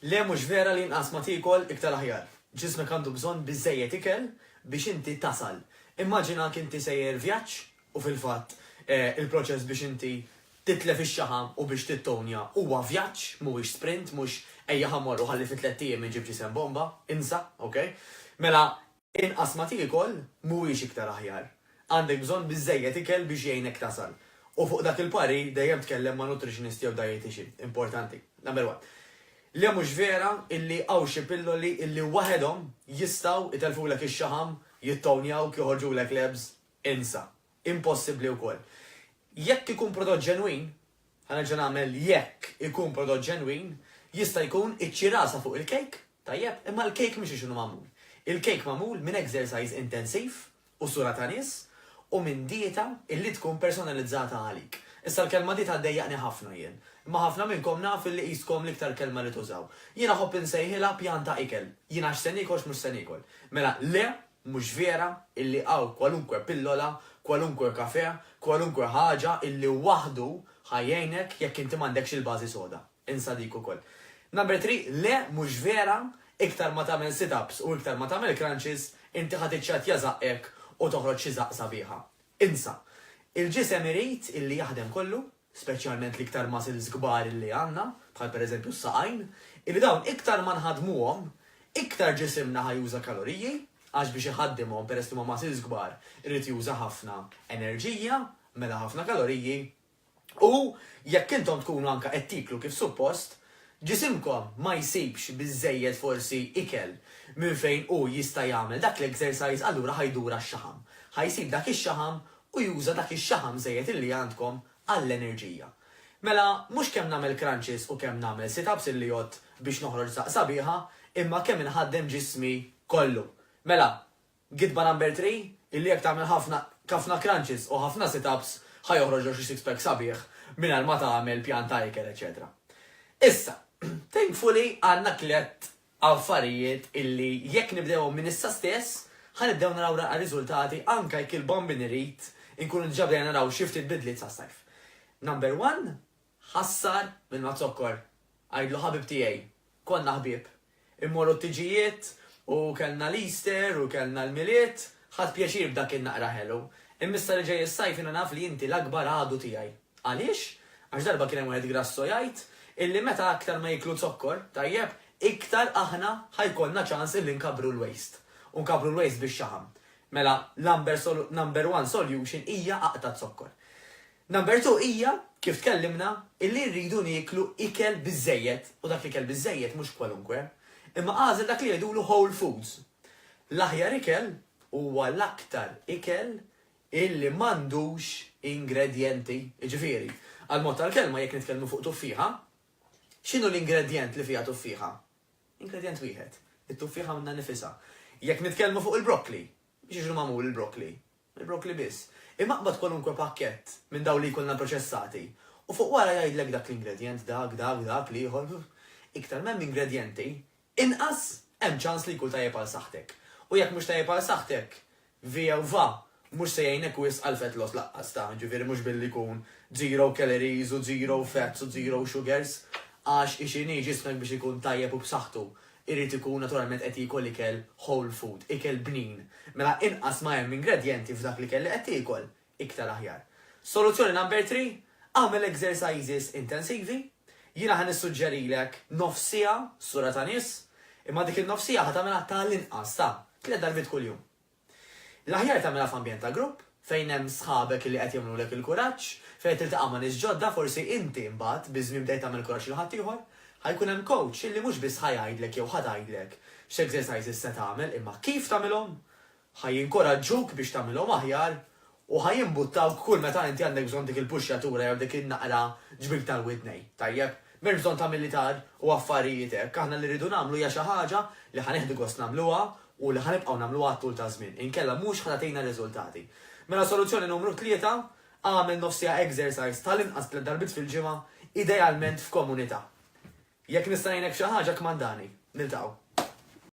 Le mhux vera li inqas ma tikol iktar aħjar. Ġismek għandu bżonn biżejjed ikel biex inti tasal. Immaġina inti sejjer vjaġġ u fil-fatt il-proċess biex inti titlef ix-xaħam u biex tittonja huwa vjaġġ, mhuwiex sprint, mhux ejja ħammor u ħalli fi 3 ijiem inġib ġisem bomba, insa, okej? Mela inqas ma tikol mhuwiex iktar aħjar. Għandek bżonn biżejjed ikel biex jgħinek tasal. U fuq dak il-pari dejjem tkellem ma' nutritionist jew dietitian, importanti. Number 1. Li mhux vera illi hawn xi pilloli illi waħedhom jistgħu itelfulek ix-xaħam, jittonjaw, joħorġulek lebs, insa. Impossibbli wkoll. Jekk ikun prodott ġenwin, ħanerġa' nagħmel jekk ikun prodott ġenwin, jista' jkun iċ-ċirasa fuq il-kejk, tajjeb, imma l-kejk mhix x'inhu magħmul. Il-kejk magħmul minn exercise intensiv u sura ta' nies u minn dieta illi tkun personalizzata għalik. Issa l-kelma dieta għaddejjaqni ħafna jien. Ma ħafna minnkom naf illi qiskom l-iktar kelma li tużaw. Jiena ħobb insejħilha pjanta ikel. Jiena x'se nikol x'mhux se nikol. Mela le mhux vera illi hawn kwalunkwe pillola, kwalunkwe kafe, kwalunkwe ħaġa illi waħdu ħajjejnek jekk inti m'għandekx il-bażi soda. Insa dik ukoll. Number 3, le mhux vera iktar ma tagħmel sit-ups u iktar ma tagħmel crunches inti ħad iċċat jażaqek u toħroġ xi żaq sabiħa. Insa. Il-ġisem irid illi jaħdem kollu, speċjalment l-iktar muscles kbar illi għandna, bħal pereżempju s-saqajn, illi dawn iktar ma nħadmuhom, iktar ġisimna ħajuża kaloriji, għax biex iħaddimhom peress li huma muscles kbar, irid juża ħafna enerġija, mela ħafna kaloriji, u jekk intom tkunu anke qed tiklu kif suppost, ġisimkom ma jsibx biżejjed forsi ikel minn fejn u jista' jagħmel dak l-exercise allura ħajdura x-xaħam. Ħajsib dak ix-xaħam u juża dak ix-xaħam żejjed illi għandkom għall-enerġija. Mela, mhux kemm nagħmel crunches u kemm nagħmel sit-ups illi jgħod biex noħroġ zaq sabiħa, imma kemm inħaddem ġismi kollu. Mela, gidba number 3, illi jekk tagħmel ħafna crunches u ħafna sit-ups ħajoħroġ xi six-pack sabiħ mingħajr ma tagħmel pjanta ikel, eċetera. Issa, thankfully għandna tliet affarijiet illi jekk nibdew minn issa stess, ħanibdew naraw riżultati anke jekk il-bombin irid inkunu ġabdejna naraw xi ftit bidliet sas-sajf. Number 1, ħassar mill-mazzokkor. Għajdlu ħabib tiegħi, konna ħbieb. Immorru t-tiġijiet u kellna l-Easter u kellna l-miliet, ħadd pjaċir b'dak in-naqra ħelu. Immissa li ġej is-sajf jiena naf li inti l-akbar għadu tiegħi. Għaliex? Għax darba kien hemm wieħed grasso jgħid illi meta aktar ma jiklu zokkor, tajjeb, iktar aħna ħajkollna ċans illi nkabru l-waste. U nkabru l-waste biex xaħam. Mela, number 1 solution hija aqta zokkor. Number 2 hija, kif tkellimna, illi rridu niklu ikel biżejjed, u dak ikel biżejjed mhux kwalunkwe, imma għażel dak li jgħidulu whole foods. L-aħjar ikel huwa l-aktar ikel illi m'għandux ingredienti, ġifieri. Għal-mod tal-kelma jekk nitkellmu fuq tuffiħa, x'inhu l-ingredient li fiha tuffiħa? Ingredient wieħed, it-tuffiħa minna nifisha. Jekk nitkellmu fuq il-broccoli, biex x'inhu magħmul il-broccoli? Il-broccoli biss. Imma qbad kwalunkwe pakkett minn dawn li jkollna proċessati. U fuq wara jgħidlek dak l-ingredient, dak li ieħor. Iktar m'hemm ingredienti, inqas hemm ċans li jkun tajjeb għal saħħtek. U jekk mhux tajjeb għal saħħtek, via u va, mhux se jgħinek wisq għal fett loss laqqas ta' ġifieri mhux billi jkun 0 calories u 0 fats u 0 sugars, għax ixini ġismek biex ikun tajjeb u b'saħħtu. Irrid ikun naturalment qed jiekol ikel whole food, ikel bnin. Mela inqas ma hemm ingredienti f'dak li kelli qed jiekol, iktar aħjar. Soluzzjoni number 3, għamel exercises intensivi. Jiena ħan nissuġġerilek nofsija sura ta' nies, imma dik il-nofsija ħad tagħmilha tal-inqas ta' 3 darbit kuljum. L-aħjar tagħmilha f'ambjent ta' grupp, fejn hemm sħabek li qed jagħmlulek il-kuraġġ, fejn tiltaqa' ma' nies ġodda forsi inti mbagħad biżmien bdejt tagħmel kuraġġ lil ħadd ieħor, ħajkun hemm coach illi mhux biss ħajajdlek jew ħadajdlek x'exercises se tagħmel imma kif tagħmilhom, ħajinkoraġġuk biex tagħmilhom aħjar u ħajimbuttawk kull meta inti għandek bżonn dik il-puxxjatura jew dik in-naqra ġbir tal-widnej. Tajjeb, m'hemm bżonn ta' militar u affarijiet hekk, aħna li rridu nagħmlu hija xi ħaġa li ħanieħdu gost nagħmluha u li ħanibqgħu nagħmluha tul ta' żmien. Inkella mhux ħatatejna riżultati. Mela soluzzjoni numru 3, għamel nofsija exercise tal-inqas 3 darbit fil-ġimgħa, idealment f'komunità. Jekk nista' ngħinek xi ħaġa kmandani, niltaqgħu.